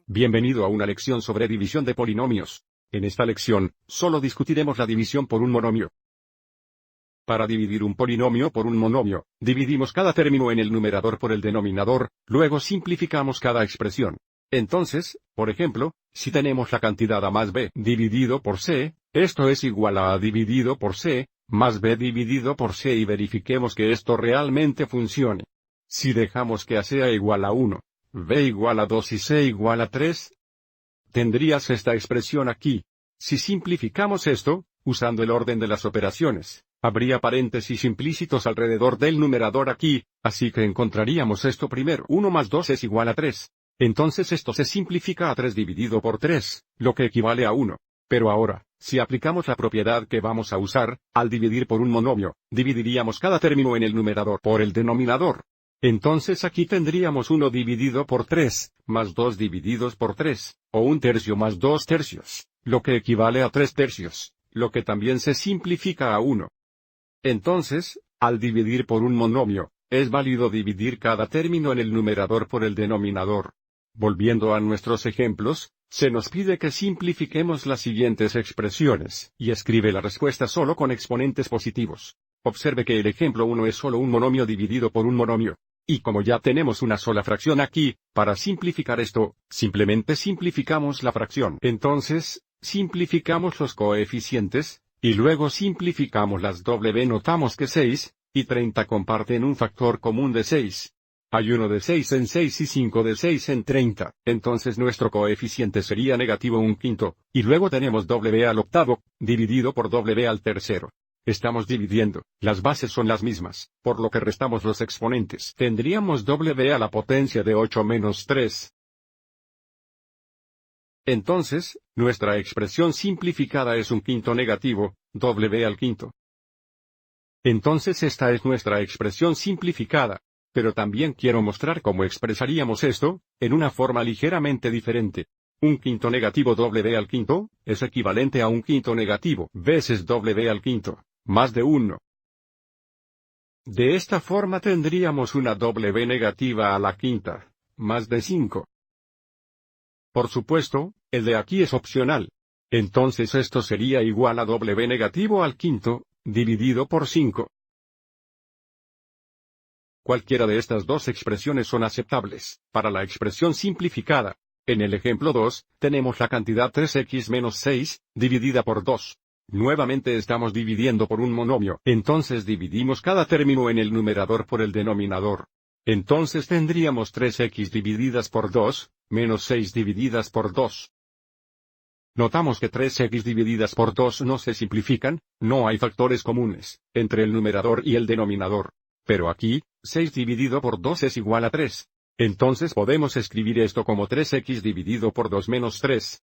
Bienvenido a una lección sobre división de polinomios. En esta lección, solo discutiremos la división por un monomio. Para dividir un polinomio por un monomio, dividimos cada término en el numerador por el denominador, luego simplificamos cada expresión. Entonces, por ejemplo, si tenemos la cantidad A más B dividido por C, esto es igual a dividido por C, más B dividido por C y verifiquemos que esto realmente funcione. Si dejamos que A sea igual a 1, B igual a 2 y C igual a 3, tendrías esta expresión aquí. Si simplificamos esto, usando el orden de las operaciones, habría paréntesis implícitos alrededor del numerador aquí, así que encontraríamos esto primero. 1 más 2 es igual a 3. Entonces esto se simplifica a 3 dividido por 3, lo que equivale a 1. Pero ahora, si aplicamos la propiedad que vamos a usar, al dividir por un monomio, dividiríamos cada término en el numerador por el denominador. Entonces aquí tendríamos 1 dividido por 3, más 2 divididos por 3, o 1 tercio más 2 tercios, lo que equivale a 3 tercios, lo que también se simplifica a 1. Entonces, al dividir por un monomio, es válido dividir cada término en el numerador por el denominador. Volviendo a nuestros ejemplos, se nos pide que simplifiquemos las siguientes expresiones, y escribe la respuesta solo con exponentes positivos. Observe que el ejemplo 1 es solo un monomio dividido por un monomio. Y como ya tenemos una sola fracción aquí, para simplificar esto, simplemente simplificamos la fracción. Entonces, simplificamos los coeficientes, y luego simplificamos las W. Notamos que 6 y 30 comparten un factor común de 6. Hay 1 de 6 en 6 y 5 de 6 en 30, entonces nuestro coeficiente sería negativo 1/5, y luego tenemos W al octavo, dividido por W al tercero. Estamos dividiendo, las bases son las mismas, por lo que restamos los exponentes. Tendríamos W a la potencia de 8 menos 3. Entonces, nuestra expresión simplificada es 1/5 negativo, W al quinto. Entonces esta es nuestra expresión simplificada. Pero también quiero mostrar cómo expresaríamos esto, en una forma ligeramente diferente. 1/5 negativo W al quinto, es equivalente a 1/5 negativo veces W al quinto, más de 1. De esta forma tendríamos una W negativa a la quinta, más de 5. Por supuesto, el de aquí es opcional. Entonces esto sería igual a W negativo al quinto, dividido por 5. Cualquiera de estas dos expresiones son aceptables. Para la expresión simplificada, en el ejemplo 2, tenemos la cantidad 3x menos 6, dividida por 2. Nuevamente estamos dividiendo por un monomio, entonces dividimos cada término en el numerador por el denominador. Entonces tendríamos 3x divididas por 2, menos 6 divididas por 2. Notamos que 3x divididas por 2 no se simplifican, no hay factores comunes, entre el numerador y el denominador. Pero aquí, 6 dividido por 2 es igual a 3. Entonces podemos escribir esto como 3x dividido por 2 menos 3.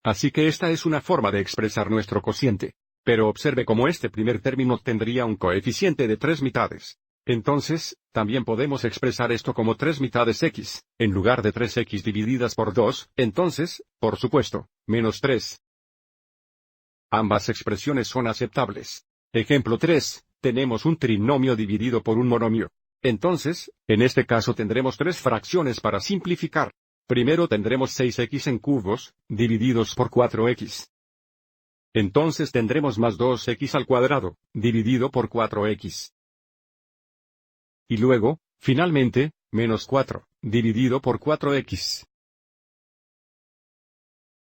Así que esta es una forma de expresar nuestro cociente. Pero observe cómo este primer término tendría un coeficiente de 3 mitades. Entonces, también podemos expresar esto como 3 mitades x, en lugar de 3x divididas por 2, entonces, por supuesto, menos 3. Ambas expresiones son aceptables. Ejemplo 3. Tenemos un trinomio dividido por un monomio. Entonces, en este caso tendremos 3 fracciones para simplificar. Primero tendremos 6x en cubos, divididos por 4x. Entonces tendremos más 2x al cuadrado, dividido por 4x. Y luego, finalmente, menos 4, dividido por 4x.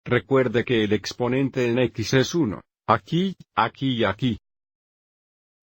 Recuerde que el exponente en x es 1, aquí, aquí y aquí.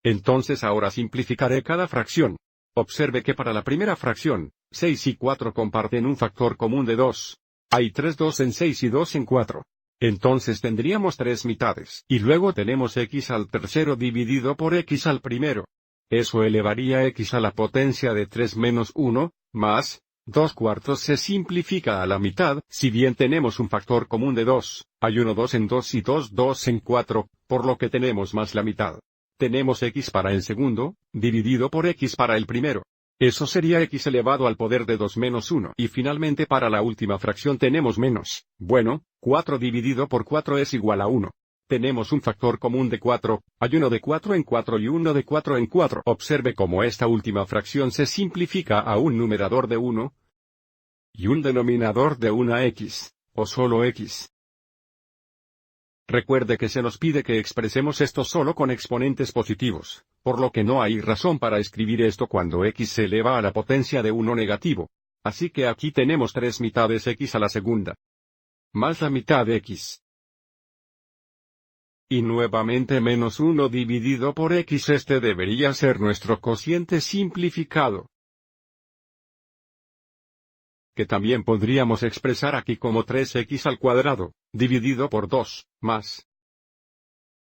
Entonces ahora simplificaré cada fracción. Observe que para la primera fracción, 6 y 4 comparten un factor común de 2. Hay 3 2 en 6 y 2 en 4. Entonces tendríamos 3 mitades. Y luego tenemos x al tercero dividido por x al primero. Eso elevaría x a la potencia de 3 menos 1, más 2 cuartos se simplifica a la mitad. Si bien tenemos un factor común de 2, hay 1 2 en 2 y 2 2 en 4, por lo que tenemos más la mitad. Tenemos x para el segundo, dividido por x para el primero. Eso sería x elevado al poder de 2 menos 1. Y finalmente para la última fracción tenemos menos. Bueno, 4 dividido por 4 es igual a 1. Tenemos un factor común de 4, hay 1 de 4 en 4 y 1 de 4 en 4. Observe cómo esta última fracción se simplifica a un numerador de 1. y un denominador de una x, o solo x. Recuerde que se nos pide que expresemos esto solo con exponentes positivos, por lo que no hay razón para escribir esto cuando x se eleva a la potencia de 1 negativo. Así que aquí tenemos 3 mitades x a la segunda. Más la mitad de x. Y nuevamente menos 1 dividido por x. Este debería ser nuestro cociente simplificado, que también podríamos expresar aquí como 3x al cuadrado, dividido por 2, más.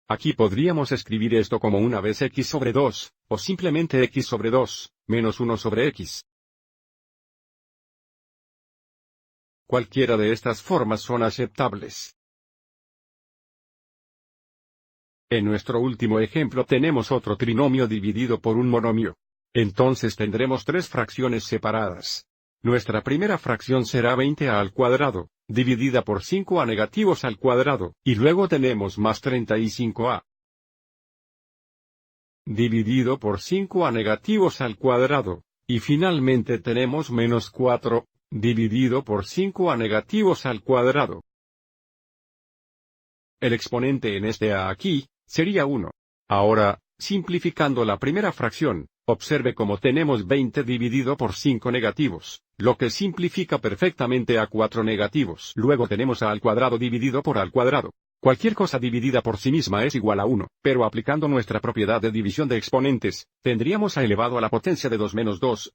Aquí podríamos escribir esto como una vez x sobre 2, o simplemente x sobre 2, menos 1 sobre x. Cualquiera de estas formas son aceptables. En nuestro último ejemplo tenemos otro trinomio dividido por un monomio. Entonces tendremos 3 fracciones separadas. Nuestra primera fracción será 20a al cuadrado, dividida por 5a negativos al cuadrado, y luego tenemos más 35a. Dividido por 5a negativos al cuadrado, y finalmente tenemos menos 4, dividido por 5a negativos al cuadrado. El exponente en este a aquí, sería 1. Ahora, simplificando la primera fracción, observe cómo tenemos 20 dividido por 5 negativos, lo que simplifica perfectamente a 4 negativos. Luego tenemos a al cuadrado dividido por a al cuadrado. Cualquier cosa dividida por sí misma es igual a 1, pero aplicando nuestra propiedad de división de exponentes, tendríamos a elevado a la potencia de 2 menos 2.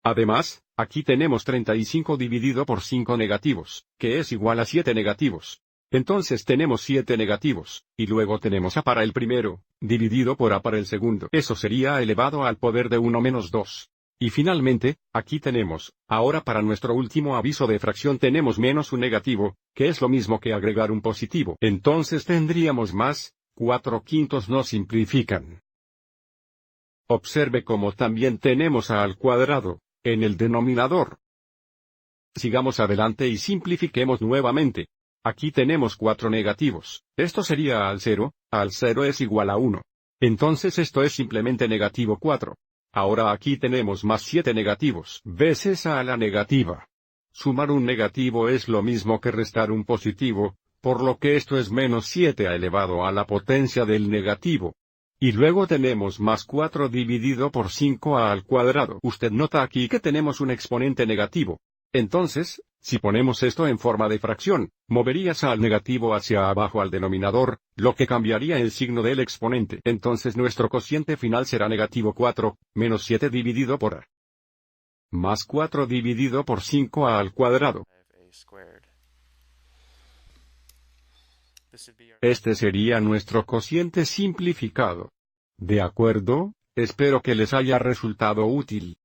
Además, aquí tenemos 35 dividido por 5 negativos, que es igual a 7 negativos. Entonces tenemos 7 negativos, y luego tenemos a para el primero, dividido por a para el segundo. Eso sería elevado al poder de 1 menos 2. Y finalmente, aquí tenemos, ahora para nuestro último aviso de fracción tenemos menos un negativo, que es lo mismo que agregar un positivo. Entonces tendríamos más, 4/5 no simplifican. Observe cómo también tenemos a al cuadrado, en el denominador. Sigamos adelante y simplifiquemos nuevamente. Aquí tenemos 4 negativos. Esto sería al 0 es igual a 1. Entonces esto es simplemente negativo 4. Ahora aquí tenemos más 7 negativos veces a la negativa. Sumar un negativo es lo mismo que restar un positivo, por lo que esto es menos 7 elevado a la potencia del negativo. Y luego tenemos más 4 dividido por 5a al cuadrado. Usted nota aquí que tenemos un exponente negativo. Entonces, si ponemos esto en forma de fracción, moverías al negativo hacia abajo al denominador, lo que cambiaría el signo del exponente. Entonces nuestro cociente final será negativo 4, menos 7 dividido por a. Más 4 dividido por 5a al cuadrado. Este sería nuestro cociente simplificado. ¿De acuerdo? Espero que les haya resultado útil.